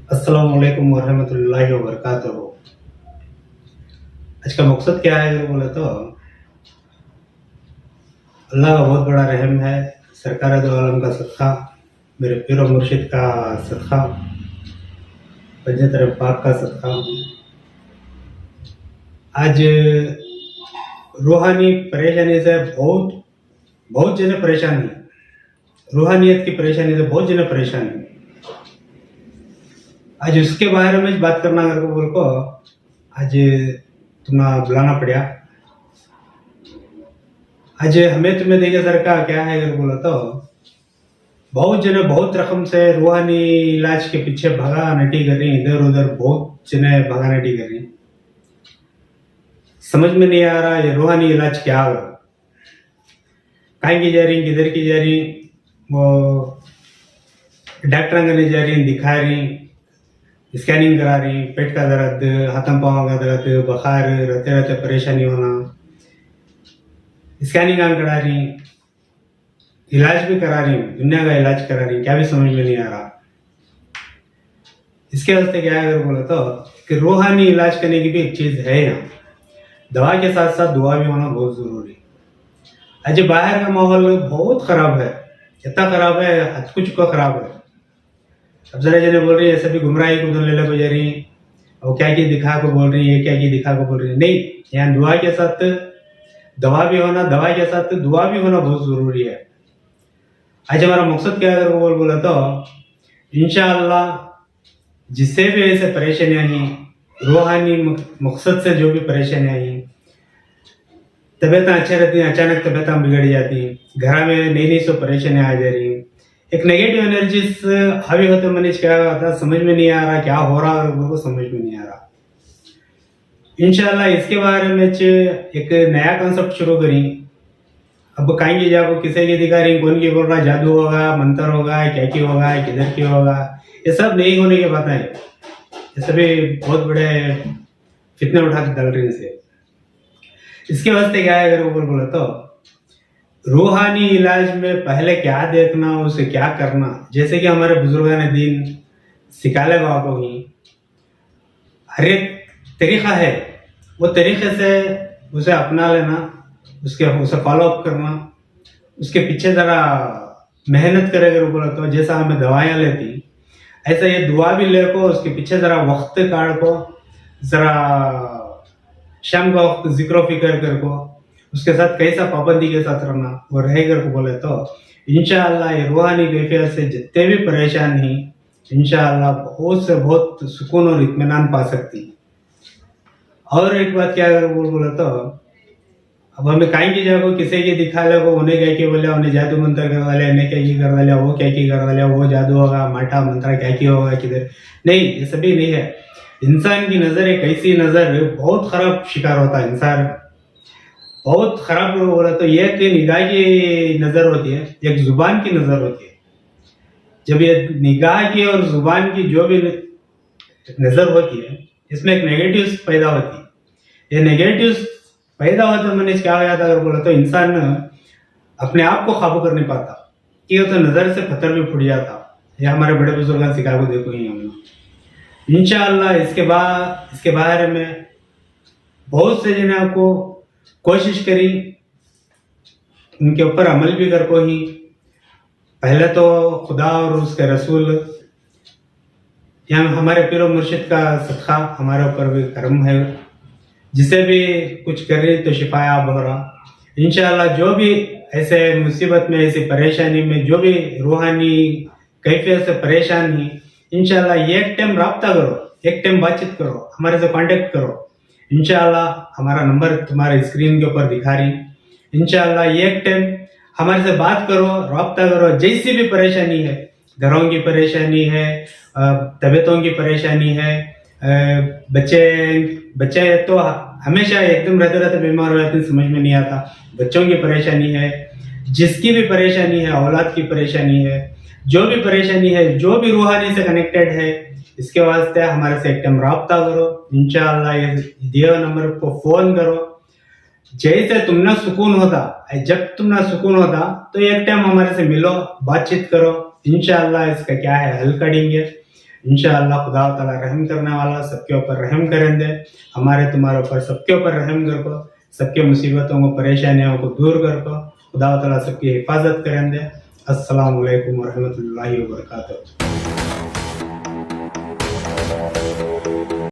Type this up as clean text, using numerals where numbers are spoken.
अस्सलाम वालेकुम वरहमतुल्लाहि वबरकातुहू। आज का मकसद क्या है अगर बोले तो अल्लाह का बहुत बड़ा रहम है, सरकार दो आलम का सदका, मेरे पीर और मुर्शिद का सदका, पंजतर पाक का सदका। आज रूहानी परेशानी से बहुत बहुत जने परेशान है, रूहानियत की परेशानी से बहुत जने परेशान है। आज उसके बारे में बात करना अगर को बोल को आज तुम्हें बुलाना पड़ा। आज हमें तुम्हें देखे सर का क्या है अगर बोला तो बहुत जने बहुत रकम से रूहानी इलाज के पीछे भगा नटी कर रही, इधर उधर बहुत जने भगा नटी कर रही। समझ में नहीं आ रहा ये रूहानी इलाज क्या होगा, कहीं की जा रही, किधर की जा रही, वो डॉक्टर नहीं जा रही, दिखा रही, स्कैनिंग करा रही, पेट का दर्द, हाथों पाँव का दर्द, बुखार, रहते रहते परेशानी होना, स्कैनिंग करा रही, इलाज भी करा रही, दुनिया का इलाज करा रही, क्या भी समझ में नहीं आ रहा। इसके वास्ते क्या है अगर बोला तो कि रूहानी इलाज करने की भी एक चीज है यहाँ, दवा के साथ साथ दुआ भी होना बहुत जरूरी। आज बाहर का माहौल बहुत खराब है, इतना खराब है, हद कुछ का खराब है। अब जरा जने बोल रही है सभी गुमराही को ले ले जा रही, और क्या की दिखा को बोल रही है, क्या की दिखा को बोल रही है। नहीं, यहाँ दुआ के साथ दवा भी होना, दवा के साथ दुआ भी होना बहुत जरूरी है। आज हमारा मकसद क्या है अगर वो बोला तो इंशाअल्लाह जिससे भी ऐसे परेशानियां ही, रूहानी मकसद से जो भी परेशानियां ही, तबीयत अच्छी रहती है, अचानक तबीयत बिगड़ जाती, घर में नई नई सो परेशानियां आ जा रही, एक नेगेटिव एनर्जीज हावी होते मनीष क्या होता, समझ में नहीं आ रहा क्या हो रहा और उनको समझ में नहीं आ रहा। इंशाल्लाह इसके बारे में एक नया कॉन्सेप्ट शुरू करी। अब कहेंगे जाको किसी की दिखा रही, कौन की बोल रहा जादू होगा, मंत्र होगा, क्या की होगा, किधर की होगा, ये सब नहीं होने की बात है। ये सभी बहुत बड़े फितने उठा के डाल रही से। इसके वास्ते क्या है अगर वो बोला तो रूहानी इलाज में पहले क्या देखना, उसे क्या करना, जैसे कि हमारे बुजुर्गों ने दिन सिखाले बाबू ही हर एक तरीका है, वो तरीके से उसे अपना लेना, उसे फॉलो अप करना, उसके पीछे जरा मेहनत करे अगर बोला तो जैसा हमें दवाइयाँ लेती ऐसा ये दुआ भी ले को उसके पीछे जरा वक्त काट को, जरा शाम का वक्त जिक्र फिक्र कर को, उसके साथ कैसा पाबंदी के साथ रहना वो रह कर को बोले तो इंशाअल्लाह ये रूहानी कैफियत से जितने भी परेशान ही इंशाअल्लाह बहुत से बहुत सुकून और इत्मीनान पा सकती। और एक बात क्या अगर बोले तो अब हमें कहीं की जगह किसी की दिखा ले को उन्हें क्या की बोले, उन्हें जादू मंत्र करवा ले, इन्हें क्या की करवा ले, वो क्या की करवा ले, वो जादू होगा, माठा मंत्र क्या की होगा, किधर नहीं, ये सभी नहीं है। इंसान की नजर एक ऐसी नजर बहुत खराब शिकार होता है इंसान, बहुत खराब बोला तो एक निगाह की नजर होती है, एक जुबान की नजर होती है। जब ये निगाह की और जुबान की जो भी नजर होती है इसमें एक नेगेटिव पैदा होती है। ये नेगेटिव पैदा होता है मैंने क्या हो जाता अगर बोला तो इंसान अपने आप को काबू कर नहीं पाता, कि तो नजर से पत्थर भी फूट जाता। ये हमारे बड़े बुजुर्ग सिखा को देखो ही हमने। इंशाअल्लाह इसके बारे में बहुत से जने आपको कोशिश करी, उनके ऊपर अमल भी कर को ही। पहले तो खुदा और उसके रसूल यहाँ हमारे पीरो मुर्शिद का सदका हमारे ऊपर भी करम है, जिसे भी कुछ कर रही तो शिफायाब हो रहा। इंशाअल्लाह जो भी ऐसे मुसीबत में, ऐसी परेशानी में, जो भी रूहानी कैफियत से परेशान ही, इंशाअल्लाह एक टाइम राब्ता करो, एक टाइम बातचीत करो, हमारे से कांटेक्ट करो। इंशाअल्लाह हमारा नंबर तुम्हारे स्क्रीन के ऊपर दिखा रही। इंशाअल्लाह एक टाइम हमारे से बात करो, राब्ता करो। जैसी भी परेशानी है, घरों की परेशानी है, तबीयतों की परेशानी है, बच्चे तो हमेशा एकदम रहते बीमार हो जाते, समझ में नहीं आता, बच्चों की परेशानी है, जिसकी भी परेशानी है, औलाद की परेशानी है, जो भी परेशानी है, जो भी रूहानी से कनेक्टेड है, इसके वास्ते हमारे से एक टाइम राब्ता करो। इंशाअल्लाह ये दिए नंबर को फोन करो। जैसे तुमने सुकून होता, जब तुमने सुकून होता तो एक टाइम हमारे से मिलो, बातचीत करो। इंशाअल्लाह इसका क्या है हल करेंगे। इंशाअल्लाह खुदा ताला रहम करने वाला, सबके ऊपर रहम करेंगे, हमारे तुम्हारे ऊपर सबके ऊपर रहम कर को, सबके मुसीबतों को परेशानियों को दूर कर को खुदा ताला सबकी हिफाजत करेंगे। अस्सलाम वालेकुम व रहमतुल्लाहि व बरकातहू।